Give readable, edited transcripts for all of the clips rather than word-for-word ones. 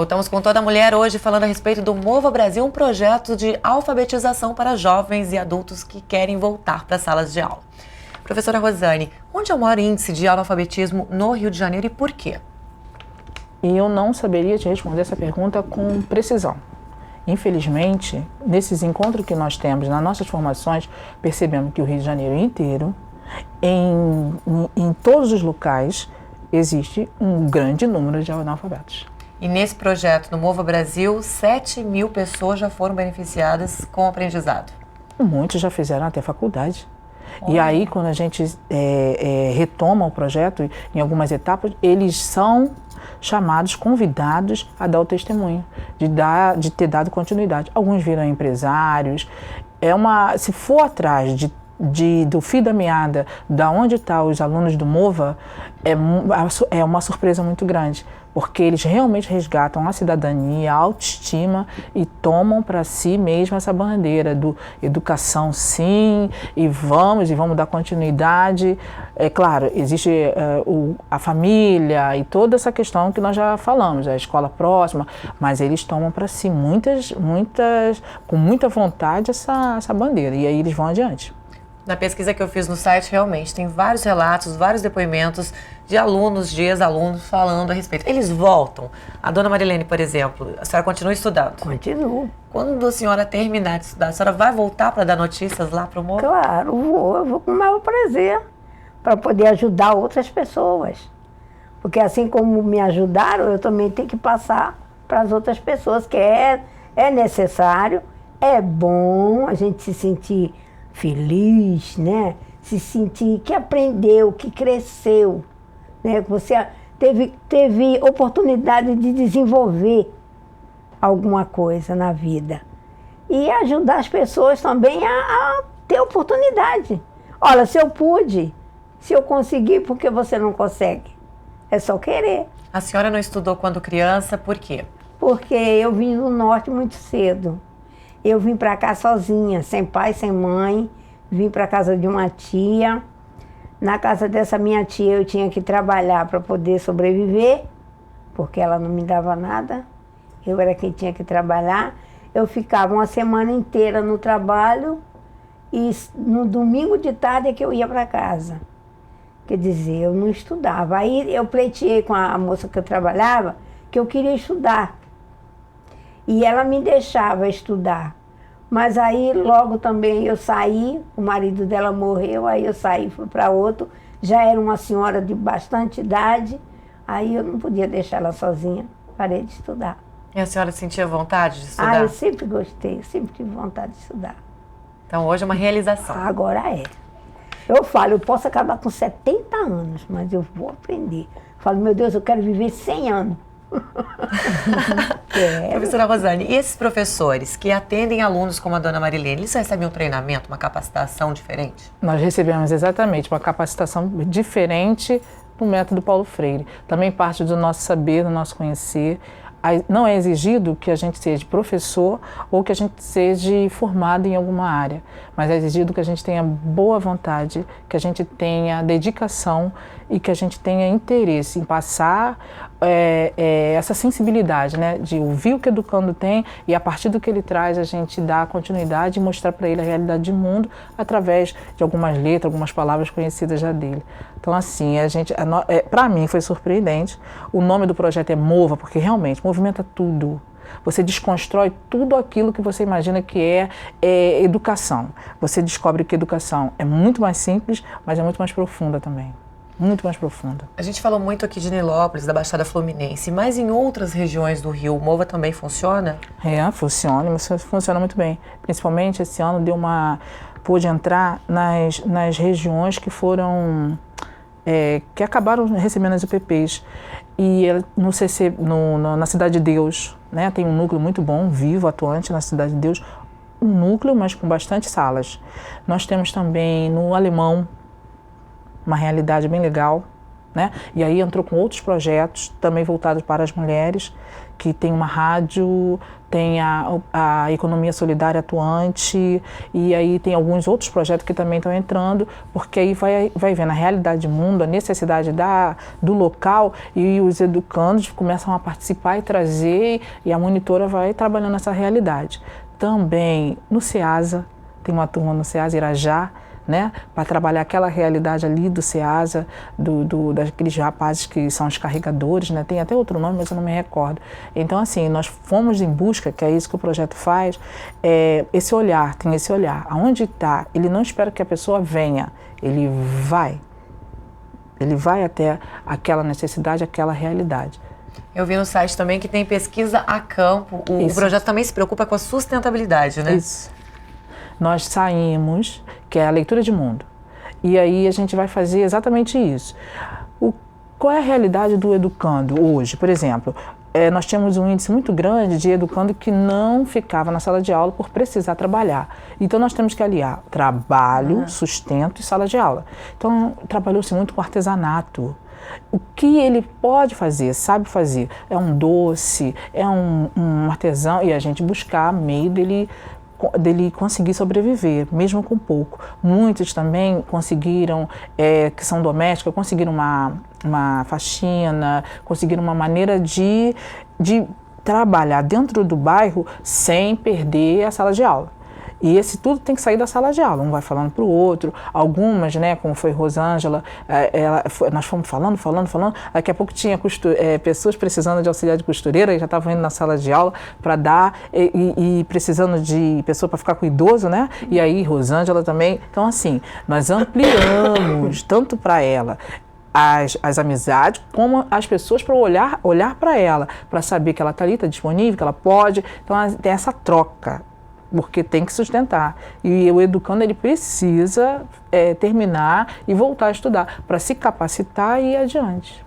Voltamos com Toda Mulher hoje falando a respeito do Mova Brasil, um projeto de alfabetização para jovens e adultos que querem voltar para as salas de aula. Professora Rosane, onde é o maior índice de analfabetismo no Rio de Janeiro e por quê? E eu não saberia te responder essa pergunta com precisão. Infelizmente, nesses encontros que nós temos, nas nossas formações, percebemos que o Rio de Janeiro inteiro, em todos os locais, existe um grande número de analfabetos. E nesse projeto, no Mova Brasil, 7.000 pessoas já foram beneficiadas com o aprendizado. Muitos já fizeram até faculdade. E aí, quando a gente retoma o projeto, em algumas etapas, eles são chamados, convidados a dar o testemunho, de ter dado continuidade. Alguns viram empresários. Se for atrás do fio da meada, da onde estão os alunos do Mova, é uma surpresa muito grande, porque eles realmente resgatam a cidadania, a autoestima e tomam para si mesmo essa bandeira do educação sim, e vamos dar continuidade. É claro, existe a família e toda essa questão que nós já falamos, a escola próxima, mas eles tomam para si com muita vontade essa bandeira, e aí eles vão adiante. Na pesquisa que eu fiz no site, realmente, tem vários relatos, vários depoimentos de alunos, de ex-alunos falando a respeito. Eles voltam. A dona Marilene, por exemplo, a senhora continua estudando? Continuo. Quando a senhora terminar de estudar, a senhora vai voltar para dar notícias lá para o Mova? Claro, eu vou com o maior prazer, para poder ajudar outras pessoas. Porque assim como me ajudaram, eu também tenho que passar para as outras pessoas, que é necessário, é bom a gente se sentir feliz, né? Se sentir que aprendeu, que cresceu, né? Que você teve oportunidade de desenvolver alguma coisa na vida. E ajudar as pessoas também a ter oportunidade. Olha, se eu pude, se eu consegui, por que você não consegue? É só querer. A senhora não estudou quando criança, por quê? Porque eu vim do norte muito cedo. Eu vim para cá sozinha, sem pai, sem mãe. Vim para casa de uma tia. Na casa dessa minha tia eu tinha que trabalhar para poder sobreviver, porque ela não me dava nada. Eu era quem tinha que trabalhar. Eu ficava uma semana inteira no trabalho e no domingo de tarde é que eu ia para casa. Quer dizer, eu não estudava. Aí eu pleiteei com a moça que eu trabalhava que eu queria estudar. E ela me deixava estudar. Mas aí logo também eu saí, o marido dela morreu, aí eu saí, fui para outro. Já era uma senhora de bastante idade, aí eu não podia deixar ela sozinha, parei de estudar. E a senhora sentia vontade de estudar? Eu sempre gostei, sempre tive vontade de estudar. Então hoje é uma realização. Agora é. Eu falo, eu posso acabar com 70 anos, mas eu vou aprender. Eu falo, meu Deus, eu quero viver 100 anos. Professora Rosane, e esses professores que atendem alunos como a dona Marilene, eles recebem um treinamento, uma capacitação diferente? Nós recebemos exatamente uma capacitação diferente do método Paulo Freire. Também parte do nosso saber, do nosso conhecer. Não é exigido que a gente seja professor ou que a gente seja formado em alguma área, mas é exigido que a gente tenha boa vontade, que a gente tenha dedicação e que a gente tenha interesse em passar essa sensibilidade, né, de ouvir o que o educando tem e a partir do que ele traz a gente dá continuidade e mostrar para ele a realidade do mundo através de algumas letras, algumas palavras conhecidas já dele. Então assim, para mim foi surpreendente. O nome do projeto é Mova, porque realmente movimenta tudo. Você desconstrói tudo aquilo que você imagina que é educação. Você descobre que educação é muito mais simples, mas é muito mais profunda também. Muito mais profunda. A gente falou muito aqui de Nilópolis, da Baixada Fluminense, mas em outras regiões do Rio, o Mova também funciona? Funciona muito bem. Principalmente esse ano pôde entrar nas regiões que foram, que acabaram recebendo as UPPs. E na Cidade de Deus, né, tem um núcleo muito bom, vivo, atuante na Cidade de Deus, um núcleo, mas com bastante salas. Nós temos também no Alemão, uma realidade bem legal, né? E aí entrou com outros projetos, também voltados para as mulheres, que tem uma rádio, tem a economia solidária atuante, e aí tem alguns outros projetos que também estão entrando, porque aí vai vendo a realidade do mundo, a necessidade do local, e os educandos começam a participar e trazer, e a monitora vai trabalhando essa realidade. Também no SEASA, tem uma turma no SEASA Irajá, né, para trabalhar aquela realidade ali do SEASA, daqueles rapazes que são os carregadores, né, tem até outro nome, mas eu não me recordo. Então, assim, nós fomos em busca, que é isso que o projeto faz, esse olhar, tem esse olhar. Aonde está, ele não espera que a pessoa venha, ele vai até aquela necessidade, aquela realidade. Eu vi no site também que tem pesquisa a campo, o projeto também se preocupa com a sustentabilidade, né? Isso. Nós saímos, que é a leitura de mundo, e aí a gente vai fazer exatamente isso. Qual é a realidade do educando hoje? Por exemplo, nós tínhamos um índice muito grande de educando que não ficava na sala de aula por precisar trabalhar. Então nós temos que aliar trabalho, sustento e sala de aula. Então trabalhou-se muito com artesanato. O que ele pode fazer, sabe fazer, é um doce, é um artesão, e a gente buscar meio dele conseguir sobreviver, mesmo com pouco. Muitos também conseguiram, que são domésticos, conseguiram uma faxina, conseguiram uma maneira de trabalhar dentro do bairro sem perder a sala de aula. E esse tudo tem que sair da sala de aula, um vai falando para o outro. Algumas, né, como foi Rosângela, nós fomos falando, daqui a pouco tinha pessoas precisando de auxiliar de costureira e já estavam indo na sala de aula para dar, e precisando de pessoa para ficar com idoso, né? E aí Rosângela também. Então, assim, nós ampliamos tanto para ela as amizades, como as pessoas para olhar para ela, para saber que ela está ali, está disponível, que ela pode. Então, tem essa troca, porque tem que sustentar. E o educando, ele precisa terminar e voltar a estudar, para se capacitar e ir adiante.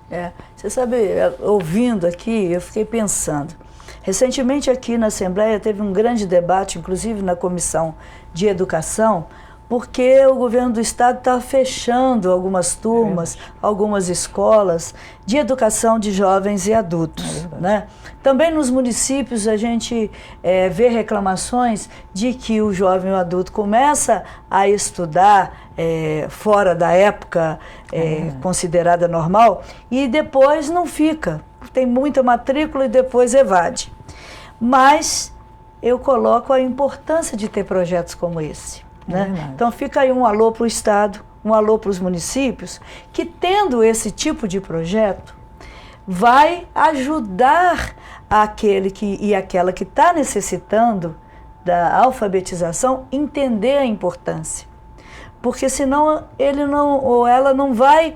Você sabe, ouvindo aqui, eu fiquei pensando. Recentemente aqui na Assembleia teve um grande debate, inclusive na Comissão de Educação, porque o governo do estado está fechando algumas turmas, algumas escolas de educação de jovens e adultos, né? Também nos municípios a gente vê reclamações de que o jovem e o adulto começa a estudar fora da época considerada normal e depois não fica, tem muita matrícula e depois evade. Mas eu coloco a importância de ter projetos como esse. Né? Então fica aí um alô para o Estado, um alô para os municípios, que tendo esse tipo de projeto, vai ajudar aquele e aquela que está necessitando da alfabetização entender a importância. Porque senão ele não, ou ela não vai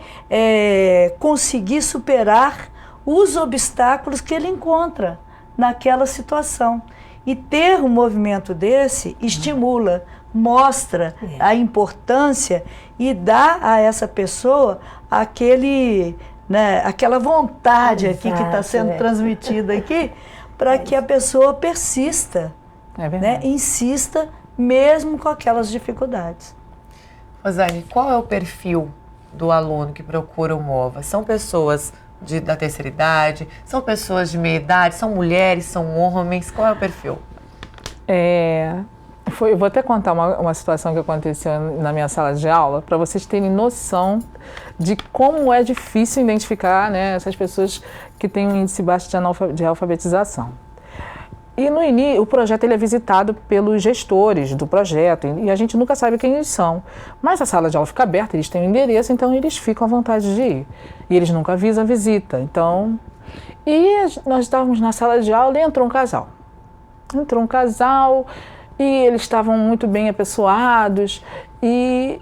conseguir superar os obstáculos que ele encontra naquela situação. E ter um movimento desse estimula, mostra a importância e dá a essa pessoa aquela vontade aqui que está sendo transmitida aqui, para que a pessoa persista, insista mesmo com aquelas dificuldades. Rosane, qual é o perfil do aluno que procura o MOVA? São pessoas da terceira idade? São pessoas de meia idade? São mulheres? São homens? Qual é o perfil? Eu vou até contar uma situação que aconteceu na minha sala de aula, para vocês terem noção de como é difícil identificar, né, essas pessoas que têm um índice baixo de alfabetização. E no início, o projeto ele é visitado pelos gestores do projeto, e a gente nunca sabe quem eles são. Mas a sala de aula fica aberta, eles têm um endereço, então eles ficam à vontade de ir. E eles nunca avisam a visita. Então, nós estávamos na sala de aula e entrou um casal. E eles estavam muito bem apessoados e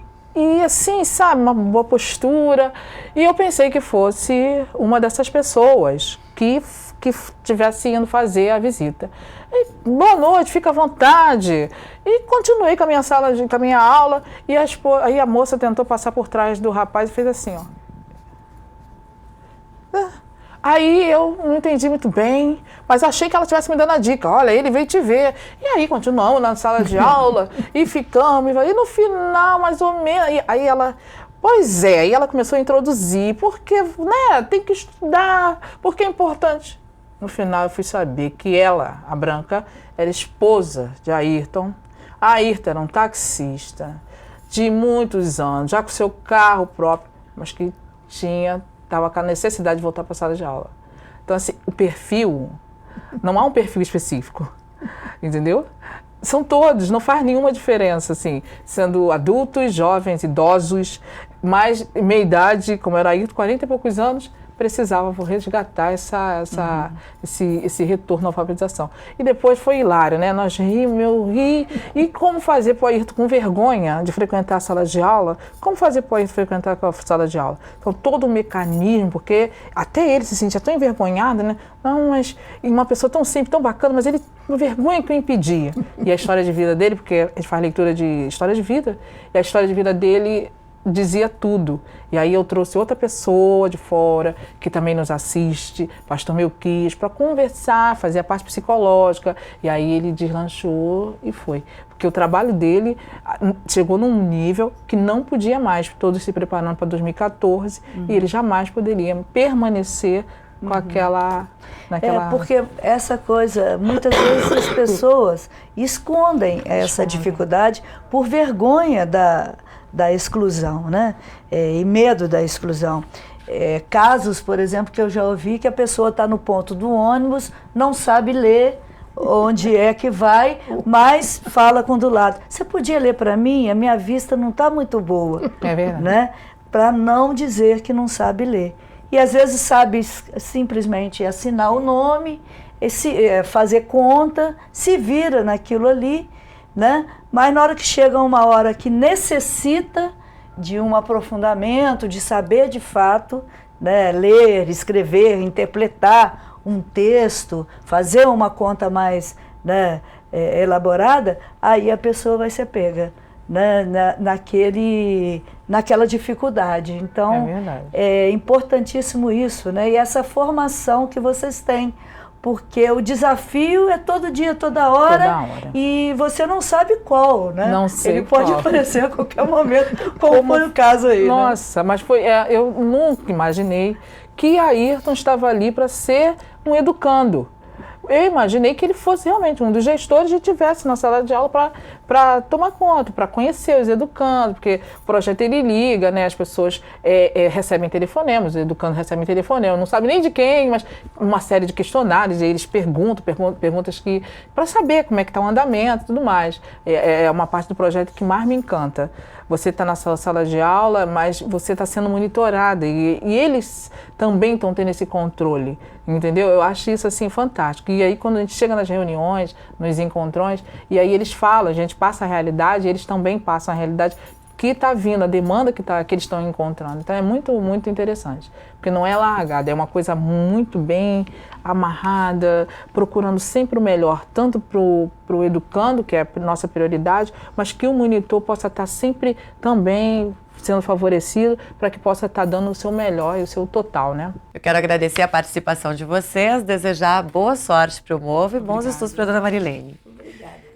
assim, sabe, uma boa postura. E eu pensei que fosse uma dessas pessoas que estivesse indo fazer a visita. E, boa noite, fica à vontade. E continuei com a minha aula, e aí a moça tentou passar por trás do rapaz e fez assim, ó. Aí eu não entendi muito bem, mas achei que ela estivesse me dando a dica. Olha, ele veio te ver. E aí continuamos na sala de aula e ficamos. E no final, mais ou menos, aí ela Pois é, aí ela começou a introduzir, porque, né, tem que estudar, porque é importante. No final eu fui saber que ela, a Branca, era esposa de Ayrton. Ayrton era um taxista de muitos anos, já com seu carro próprio, mas que estava com a necessidade de voltar para a sala de aula. Então, assim, o perfil, não há um perfil específico, entendeu? São todos, não faz nenhuma diferença, assim, sendo adultos, jovens, idosos, mas meia idade, como era Ayrton, 40 e poucos anos, precisava resgatar esse retorno à alfabetização. E depois foi hilário, né? Nós rimos, eu ri. E como fazer para o Ayrton com vergonha de frequentar a sala de aula? Como fazer para o Ayrton frequentar a sala de aula? Então, todo o mecanismo, porque até ele se sentia tão envergonhado, né? Não, mas uma pessoa tão simples, tão bacana, mas ele, uma vergonha que o impedia. E a história de vida dele, porque a gente faz leitura de história de vida, e a história de vida dele dizia tudo. E aí eu trouxe outra pessoa de fora, que também nos assiste, pastor Melquias, para conversar, fazer a parte psicológica. E aí ele deslanchou e foi. Porque o trabalho dele chegou num nível que não podia mais, todos se preparando para 2014, e ele jamais poderia permanecer com naquela... porque essa coisa, muitas vezes as pessoas escondem essa dificuldade por vergonha da exclusão, né? E medo da exclusão. Casos, por exemplo, que eu já ouvi que a pessoa está no ponto do ônibus, não sabe ler onde é que vai, mas fala com do lado. Você podia ler para mim? A minha vista não está muito boa. É verdade. Né? Para não dizer que não sabe ler. E às vezes sabe simplesmente assinar o nome, fazer conta, se vira naquilo ali, né? Mas na hora que chega uma hora que necessita de um aprofundamento, de saber de fato, né, ler, escrever, interpretar um texto, fazer uma conta mais, né, elaborada, aí a pessoa vai ser pega, né, naquela dificuldade. Então, é importantíssimo isso, né? E essa formação que vocês têm, porque o desafio é todo dia, toda hora. E você não sabe qual, né? Não sei. Ele pode aparecer a qualquer momento, como foi o caso aí. Nossa, né? Mas eu nunca imaginei que Ayrton estava ali para ser um educando. Eu imaginei que ele fosse realmente um dos gestores e estivesse na sala de aula para tomar conta, para conhecer os educandos, porque o projeto ele liga, né? As pessoas recebem telefonemas, os educandos recebem telefonema, não sabe nem de quem, mas uma série de questionários, e eles perguntas que para saber como é que está o andamento e tudo mais. É uma parte do projeto que mais me encanta. Você está na sala de aula, mas você está sendo monitorada e eles também estão tendo esse controle, entendeu? Eu acho isso assim fantástico. E aí quando a gente chega nas reuniões, nos encontrões, e aí eles falam, a gente passa a realidade, eles também passam a realidade que está vindo, a demanda que eles estão encontrando. Então é muito, muito interessante, porque não é largada, é uma coisa muito bem amarrada, procurando sempre o melhor, tanto para o educando, que é a nossa prioridade, mas que o monitor possa estar sempre também sendo favorecido para que possa estar dando o seu melhor e o seu total, né? Eu quero agradecer a participação de vocês, desejar boa sorte para o MOVA e bons estudos para a dona Marilene.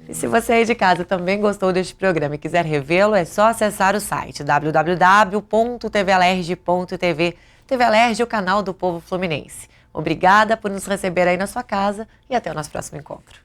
E se você aí de casa também gostou deste programa e quiser revê-lo, é só acessar o site www.tvalerj.tv. TV Alerj, o canal do povo fluminense. Obrigada por nos receber aí na sua casa e até o nosso próximo encontro.